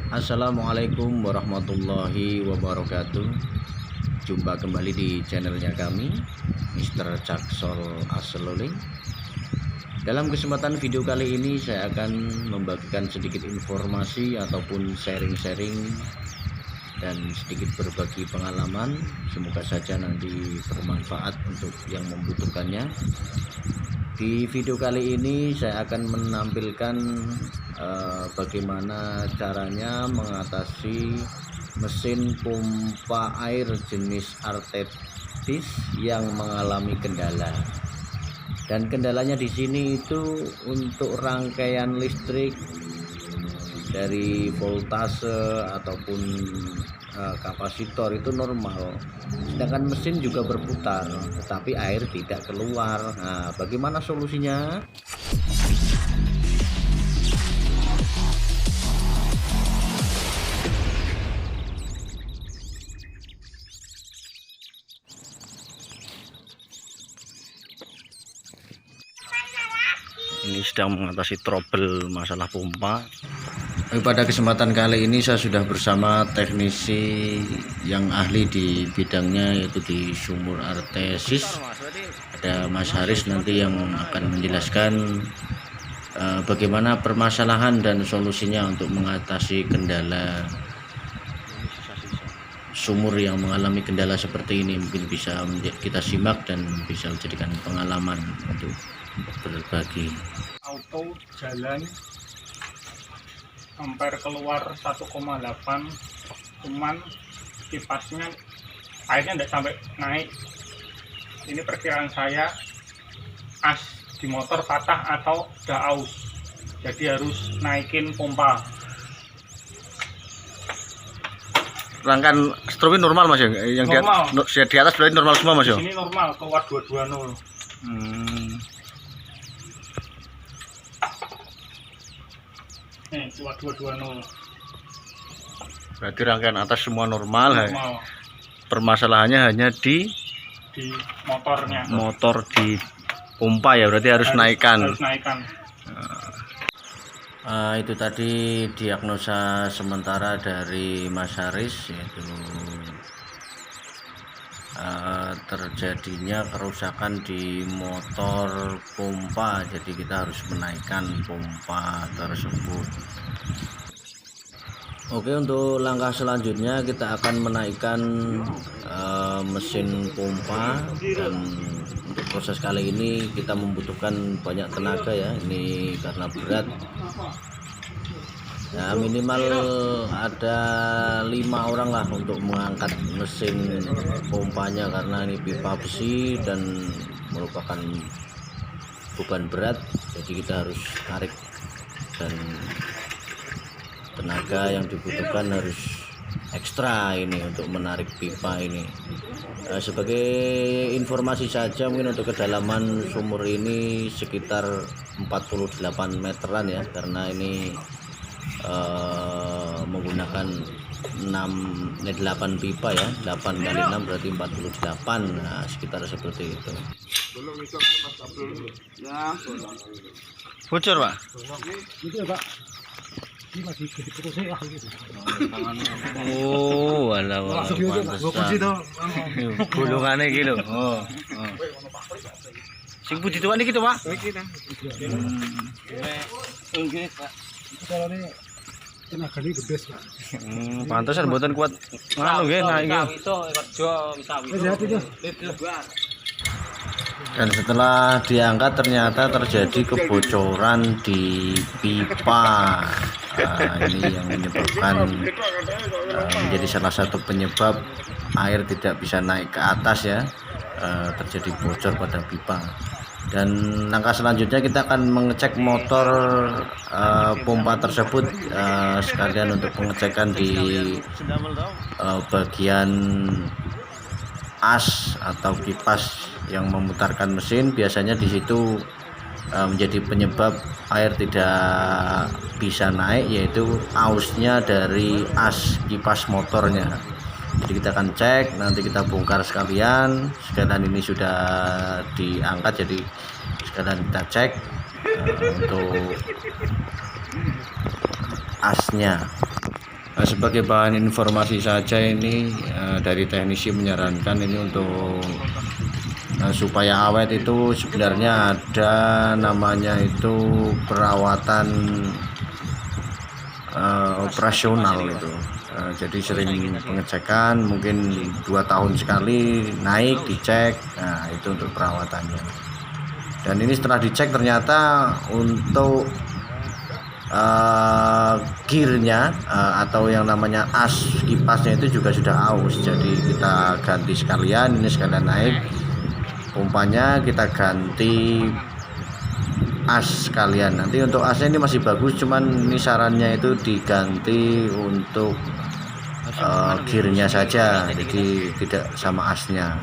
Assalamualaikum warahmatullahi wabarakatuh. Jumpa kembali di channelnya kami, Mr. Jaksol Aseloling. Dalam kesempatan video kali ini saya akan membagikan sedikit informasi ataupun sharing-sharing dan sedikit berbagi pengalaman. Semoga saja nanti bermanfaat untuk yang membutuhkannya. Di video kali ini saya akan menampilkan bagaimana caranya mengatasi mesin pompa air jenis Artetis yang mengalami kendala. Dan kendalanya di sini itu untuk rangkaian listrik dari voltase ataupun kapasitor itu normal, sedangkan mesin juga berputar tetapi air tidak keluar. Nah, bagaimana solusinya? Ini sedang mengatasi trouble masalah pompa. Pada kesempatan kali ini saya sudah bersama teknisi yang ahli di bidangnya, yaitu di sumur Artesis. Ada Mas Haris nanti yang akan menjelaskan bagaimana permasalahan dan solusinya untuk mengatasi kendala sumur yang mengalami kendala seperti ini. Mungkin bisa kita simak dan bisa menjadikan pengalaman untuk berbagi. Auto jalan ampere keluar 1,8, cuman kipasnya airnya tidak sampai naik. Ini perkiraan saya as di motor patah atau udah aus, jadi harus naikin pompa. Rangkaian strobin normal Mas ya? Yang normal. Di atas berarti normal semua Mas ya? Di sini normal, keluar 220. Nih, keluar 220. Berarti rangkaian atas semua normal. Normal. Permasalahannya hanya di motornya. Motor di pompa ya, berarti harus naikkan. Harus naikkan. Itu tadi diagnosa sementara dari Mas Haris, yaitu terjadinya kerusakan di motor pompa, jadi kita harus menaikkan pompa tersebut. Oke, untuk langkah selanjutnya kita akan menaikkan mesin pompa, dan untuk proses kali ini kita membutuhkan banyak tenaga ya, ini karena berat. Ya, minimal ada 5 orang lah untuk mengangkat mesin pompanya, karena ini pipa besi dan merupakan beban berat, jadi kita harus tarik, dan tenaga yang dibutuhkan harus ekstra ini untuk menarik pipa ini. Sebagai informasi saja, mungkin untuk kedalaman sumur ini sekitar 48 meteran ya, karena ini menggunakan 8 pipa ya, 8 kali 6 berarti 48. Nah, sekitar seperti itu. Bocor Pak? Oh, alah, gulungane iki lho. Oh. Sing putih tuwa niki to, Pak? Niki ta. Nggih, Pak. Carane tenagane gedes, Pak. Pantesan mboten kuat nganu nggih, naik nggih. Dan setelah diangkat ternyata terjadi kebocoran di pipa. Nah, ini yang menyebabkan menjadi salah satu penyebab air tidak bisa naik ke atas ya, terjadi bocor pada pipa. Dan langkah selanjutnya kita akan mengecek motor pompa tersebut, sekalian untuk pengecekan di bagian as atau kipas yang memutarkan mesin. Biasanya di situ menjadi penyebab air tidak bisa naik, yaitu ausnya dari as kipas motornya. Jadi kita akan cek, nanti kita bongkar sekalian ini sudah diangkat, jadi sekalian kita cek untuk asnya. Sebagai bahan informasi saja ini, dari teknisi menyarankan ini untuk supaya awet itu sebenarnya ada namanya itu perawatan operasional itu. Jadi sering pengecekan, mungkin 2 tahun sekali naik dicek. Nah, itu untuk perawatannya. Dan ini setelah dicek ternyata untuk gearnya atau yang namanya as kipasnya itu juga sudah aus, jadi kita ganti sekalian. Ini sekalian naik pompanya, kita ganti as sekalian. Nanti untuk asnya ini masih bagus, cuman ini sarannya itu diganti untuk gearnya saja, jadi tidak sama asnya.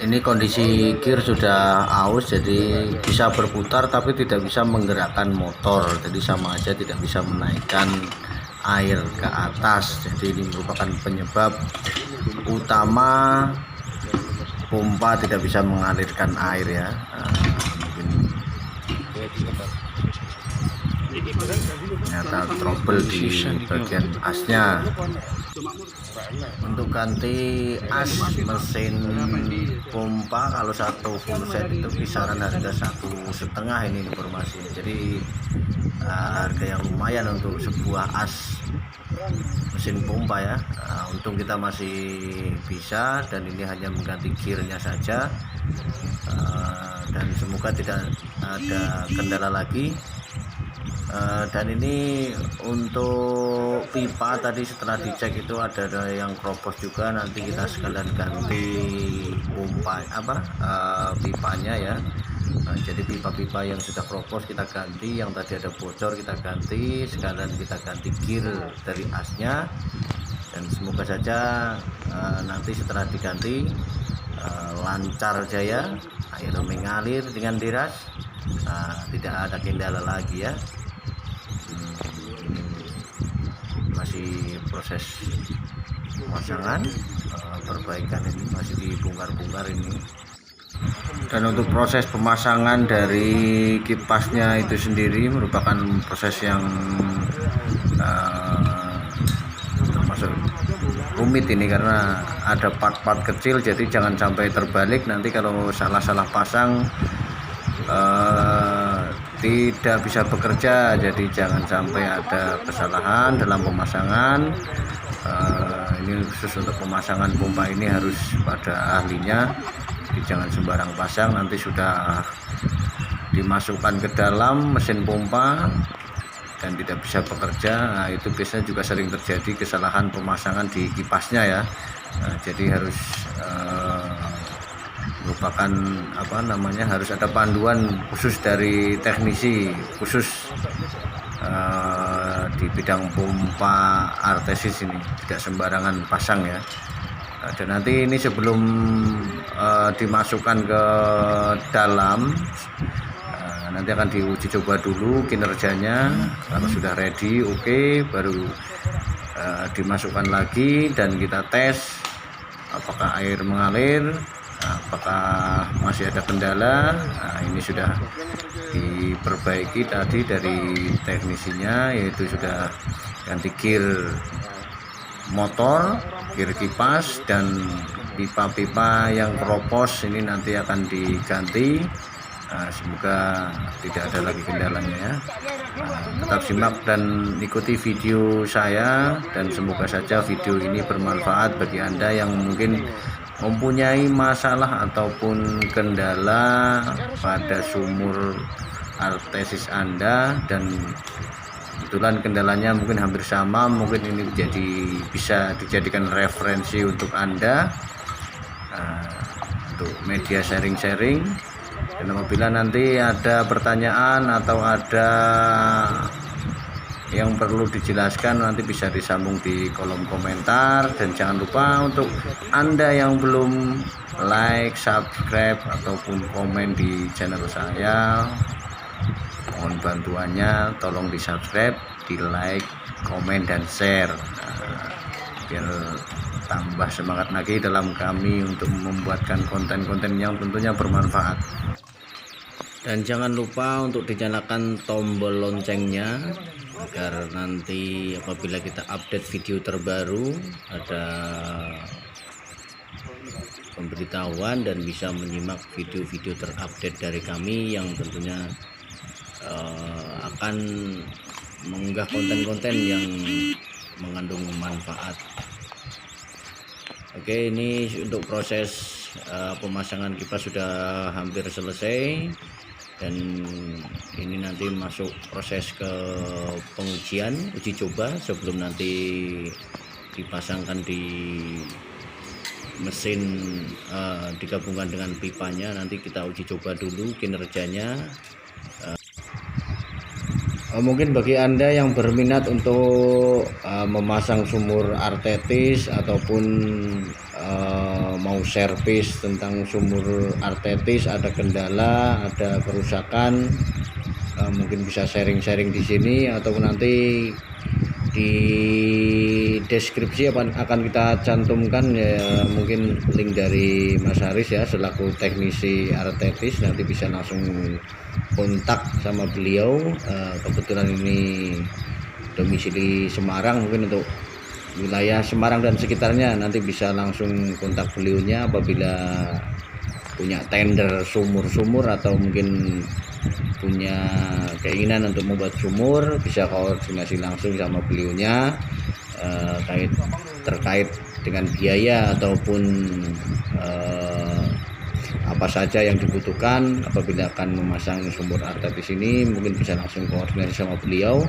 Ini kondisi gear sudah aus, jadi bisa berputar tapi tidak bisa menggerakkan motor, jadi sama aja tidak bisa menaikkan air ke atas. Jadi ini merupakan penyebab utama pompa tidak bisa mengalirkan air ya. Ternyata trouble di bagian asnya. Untuk ganti as mesin pompa kalau satu full set itu kisaran harga 1,5 ini informasi. Jadi harga yang lumayan untuk sebuah as mesin pompa ya. Untung kita masih bisa, dan ini hanya mengganti gearnya saja, dan semoga tidak ada kendala lagi. Dan ini untuk pipa tadi setelah dicek itu ada yang kropos juga, nanti kita sekalian ganti pompa pipanya ya. Jadi pipa-pipa yang sudah kropos kita ganti, yang tadi ada bocor kita ganti, sekalian kita ganti gear dari asnya. Dan semoga saja nanti setelah diganti lancar jaya, air mengalir dengan deras, tidak ada kendala lagi ya. Masih proses pemasangan, perbaikan ini masih dibongkar-bongkar ini. Dan untuk proses pemasangan dari kipasnya itu sendiri merupakan proses yang termasuk rumit ini, karena ada part-part kecil, jadi jangan sampai terbalik nanti kalau salah-salah pasang tidak bisa bekerja. Jadi jangan sampai ada kesalahan dalam pemasangan. Ini khusus untuk pemasangan pompa ini harus pada ahlinya, jadi jangan sembarang pasang, nanti sudah dimasukkan ke dalam mesin pompa dan tidak bisa bekerja. Nah, itu biasanya juga sering terjadi kesalahan pemasangan di kipasnya ya. Jadi harus merupakan harus ada panduan khusus dari teknisi khusus di bidang pompa artesis ini, tidak sembarangan pasang ya. Dan nanti ini sebelum dimasukkan ke dalam, nanti akan diuji coba dulu kinerjanya. Kalau sudah ready oke, baru dimasukkan lagi dan kita tes apakah air mengalir, apakah masih ada kendala. Nah, ini sudah diperbaiki tadi dari teknisinya, yaitu sudah ganti gear motor, gear kipas, dan pipa-pipa yang keropos ini nanti akan diganti. Semoga tidak ada lagi kendalanya ya. Tetap simak dan ikuti video saya, dan semoga saja video ini bermanfaat bagi Anda yang mungkin mempunyai masalah ataupun kendala pada sumur artesis Anda, dan kebetulan kendalanya mungkin hampir sama. Mungkin ini bisa dijadikan referensi untuk Anda, untuk media sharing-sharing. Dan apabila nanti ada pertanyaan atau ada yang perlu dijelaskan, nanti bisa disambung di kolom komentar. Dan jangan lupa untuk Anda yang belum like, subscribe ataupun komen di channel saya, mohon bantuannya, tolong di subscribe, di like, komen, dan share, biar tambah semangat lagi dalam kami untuk membuatkan konten-konten yang tentunya bermanfaat. Dan jangan lupa untuk dinyalakan tombol loncengnya agar nanti apabila kita update video terbaru ada pemberitahuan dan bisa menyimak video-video terupdate dari kami yang tentunya akan mengunggah konten-konten yang mengandung manfaat. Oke, ini untuk proses pemasangan kipas sudah hampir selesai, dan ini nanti masuk proses ke pengujian, uji coba sebelum nanti dipasangkan di mesin, digabungkan dengan pipanya. Nanti kita uji coba dulu kinerjanya. Mungkin bagi Anda yang berminat untuk memasang sumur artetis ataupun mau servis tentang sumur artetis, ada kendala, ada kerusakan, mungkin bisa sharing-sharing di sini, ataupun nanti di deskripsi akan kita cantumkan ya, mungkin link dari Mas Haris ya selaku teknisi artetis. Nanti bisa langsung kontak sama beliau. Kebetulan ini domisili Semarang, mungkin untuk wilayah Semarang dan sekitarnya nanti bisa langsung kontak beliaunya apabila punya tender sumur-sumur atau mungkin punya keinginan untuk membuat sumur, bisa koordinasi langsung sama beliaunya terkait dengan biaya ataupun apa saja yang dibutuhkan apabila akan memasang sumur artetis ini. Mungkin bisa langsung koordinasi sama beliau,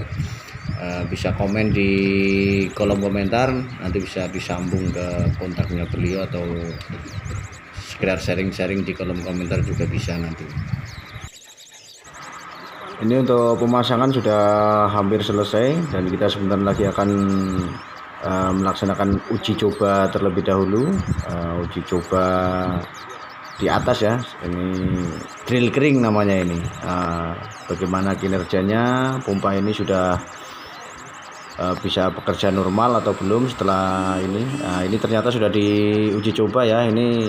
bisa komen di kolom komentar, nanti bisa disambung ke kontaknya beliau, atau sekedar sharing-sharing di kolom komentar juga bisa nanti. Ini untuk pemasangan sudah hampir selesai, dan kita sebentar lagi akan melaksanakan uji coba terlebih dahulu. Uji coba di atas ya, ini drill kering namanya ini. Bagaimana kinerjanya, pompa ini sudah bisa bekerja normal atau belum setelah ini. Ini ternyata sudah diuji coba ya, ini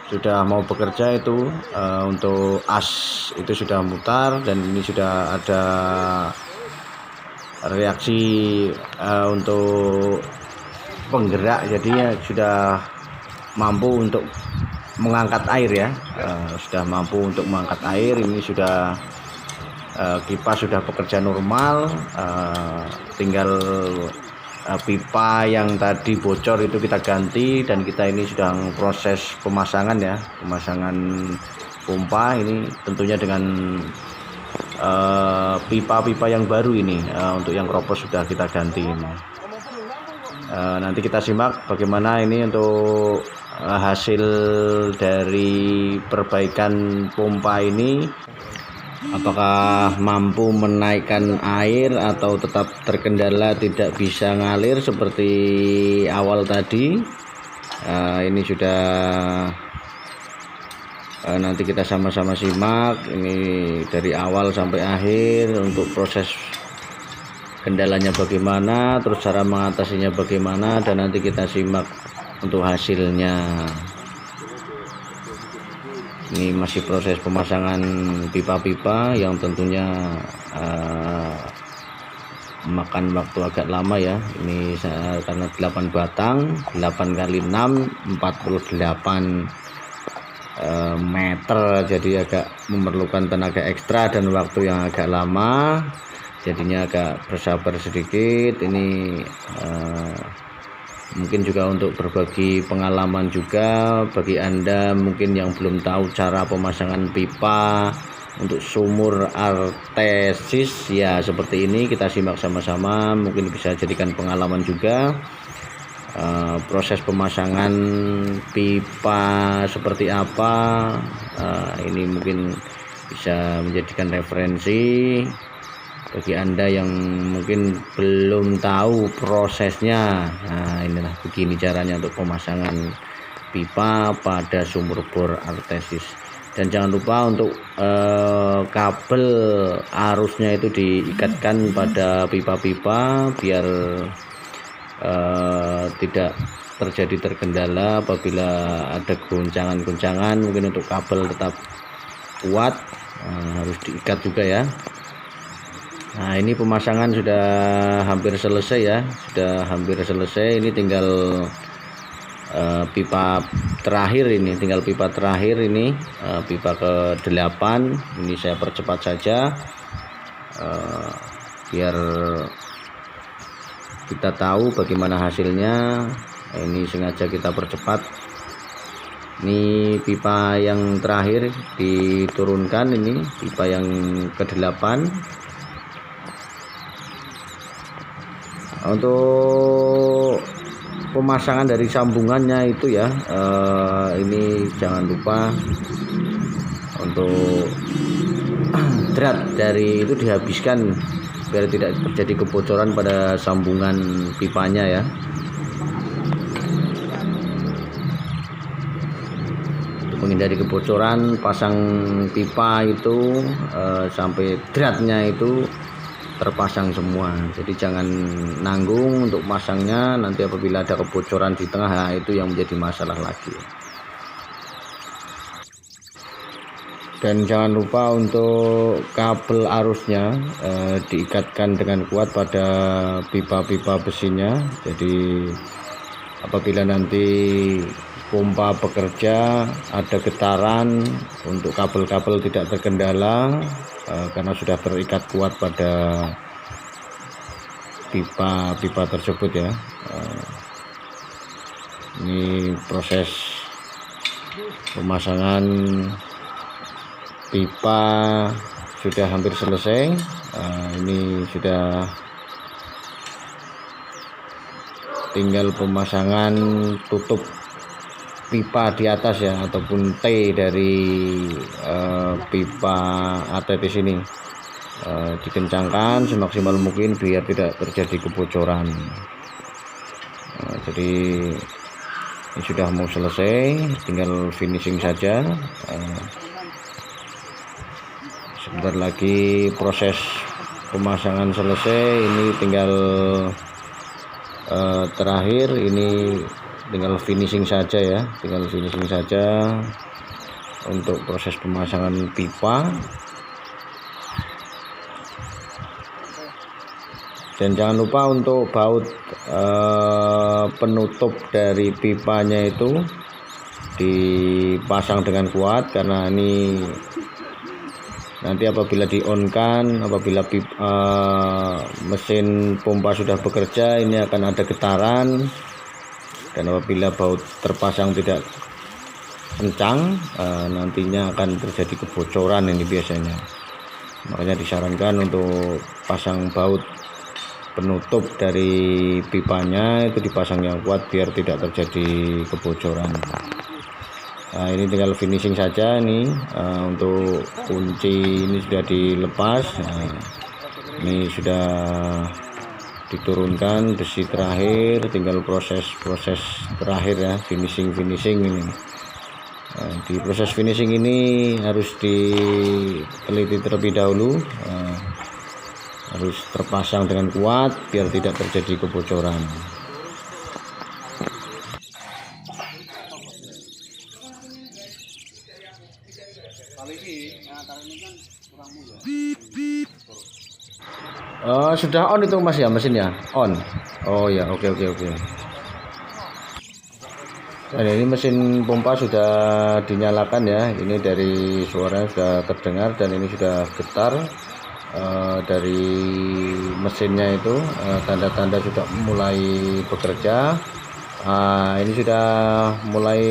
sudah mau bekerja itu. Untuk as itu sudah mutar, dan ini sudah ada reaksi untuk penggerak, jadinya sudah mampu untuk mengangkat air ya. Sudah mampu untuk mengangkat air. Ini sudah kipas sudah bekerja normal, tinggal pipa yang tadi bocor itu kita ganti, dan kita ini sedang proses pemasangan ya, pemasangan pompa ini tentunya dengan pipa-pipa yang baru ini. Untuk yang kropos sudah kita ganti ini. Nanti kita simak bagaimana ini untuk hasil dari perbaikan pompa ini, apakah mampu menaikkan air atau tetap terkendala tidak bisa ngalir seperti awal tadi. Ini sudah nanti kita sama-sama simak ini dari awal sampai akhir, untuk proses kendalanya bagaimana, terus cara mengatasinya bagaimana, dan nanti kita simak untuk hasilnya. Ini masih proses pemasangan pipa-pipa yang tentunya makan waktu agak lama ya. Ini karena 8 batang, 8 kali 6, 48 meter, jadi agak memerlukan tenaga ekstra dan waktu yang agak lama, jadinya agak bersabar sedikit. Ini mungkin juga untuk berbagi pengalaman juga bagi Anda mungkin yang belum tahu cara pemasangan pipa untuk sumur artesis ya, seperti ini kita simak sama-sama, mungkin bisa jadikan pengalaman juga. Proses pemasangan pipa seperti apa, ini mungkin bisa menjadikan referensi bagi Anda yang mungkin belum tahu prosesnya. Nah, inilah begini caranya untuk pemasangan pipa pada sumur bor artesis. Dan jangan lupa untuk kabel arusnya itu diikatkan pada pipa-pipa biar tidak terjadi terkendala apabila ada goncangan-goncangan. Mungkin untuk kabel tetap kuat, harus diikat juga ya. Nah, ini pemasangan sudah hampir selesai ya, sudah hampir selesai. Ini tinggal pipa terakhir ini, pipa ke-8. Ini saya percepat saja biar kita tahu bagaimana hasilnya. Ini sengaja kita percepat. Ini pipa yang terakhir diturunkan, ini pipa yang ke-8. Untuk pemasangan dari sambungannya itu ya, ini jangan lupa untuk drat dari itu dihabiskan biar tidak terjadi kebocoran pada sambungan pipanya ya. Untuk menghindari kebocoran, pasang pipa itu sampai dratnya itu terpasang semua. Jadi jangan nanggung untuk pasangnya, nanti apabila ada kebocoran di tengah, nah itu yang menjadi masalah lagi. Dan jangan lupa untuk kabel arusnya diikatkan dengan kuat pada pipa-pipa besinya. Jadi apabila nanti pompa bekerja ada getaran, untuk kabel-kabel tidak terkendala karena sudah terikat kuat pada pipa-pipa tersebut ya. Ini proses pemasangan pipa sudah hampir selesai. Ini sudah tinggal pemasangan tutup pipa di atas ya, ataupun T dari pipa ATT sini. Dikencangkan semaksimal mungkin biar tidak terjadi kebocoran. Jadi ini sudah mau selesai, tinggal finishing saja. Sebentar lagi proses pemasangan selesai. Ini tinggal terakhir, ini tinggal finishing saja ya, untuk proses pemasangan pipa. Dan jangan lupa untuk baut penutup dari pipanya itu dipasang dengan kuat, karena ini nanti apabila di-on-kan, apabila mesin pompa sudah bekerja, ini akan ada getaran, dan apabila baut terpasang tidak kencang, nantinya akan terjadi kebocoran ini biasanya. Makanya disarankan untuk pasang baut penutup dari pipanya itu dipasang yang kuat biar tidak terjadi kebocoran. Nah, ini tinggal finishing saja nih. Untuk kunci ini sudah dilepas. Nah, ini sudah diturunkan besi terakhir, tinggal proses terakhir ya, finishing ini. Nah, di proses finishing ini harus diteliti terlebih dahulu. Harus terpasang dengan kuat biar tidak terjadi kebocoran. Sudah on itu Mas ya, mesinnya on. Oh ya, oke. Dan ini mesin pompa sudah dinyalakan ya. Ini dari suaranya sudah terdengar, dan ini sudah getar dari mesinnya itu, tanda-tanda sudah mulai bekerja. Ini sudah mulai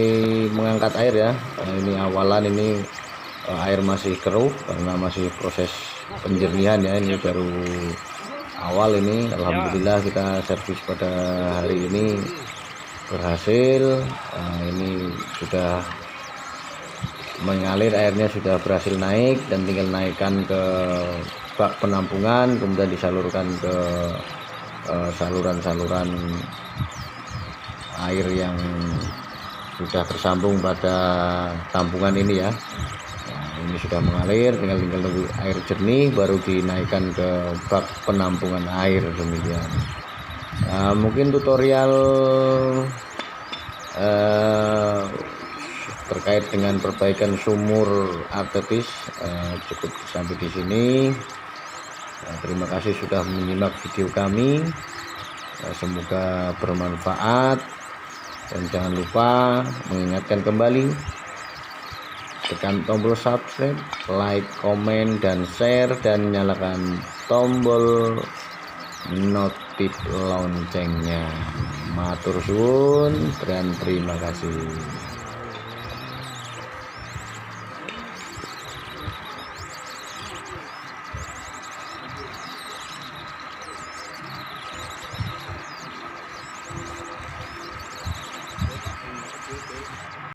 mengangkat air ya. Ini awalan ini air masih keruh karena masih proses penjernihan ya. Ini baru awal ini. Alhamdulillah kita servis pada hari ini berhasil. Ini sudah mengalir, airnya sudah berhasil naik, dan tinggal naikkan ke bak penampungan, kemudian disalurkan ke saluran-saluran air yang sudah tersambung pada tampungan ini ya. Nah, ini sudah mengalir, tinggal nunggu air jernih baru dinaikkan ke bak penampungan air demikian. Nah, mungkin tutorial terkait dengan perbaikan sumur artetis cukup sampai di sini. Terima kasih sudah menyimak video kami. Semoga bermanfaat, dan jangan lupa mengingatkan kembali, tekan tombol subscribe, like, komen, dan share, dan nyalakan tombol notif loncengnya. Matur suwun dan terima kasih.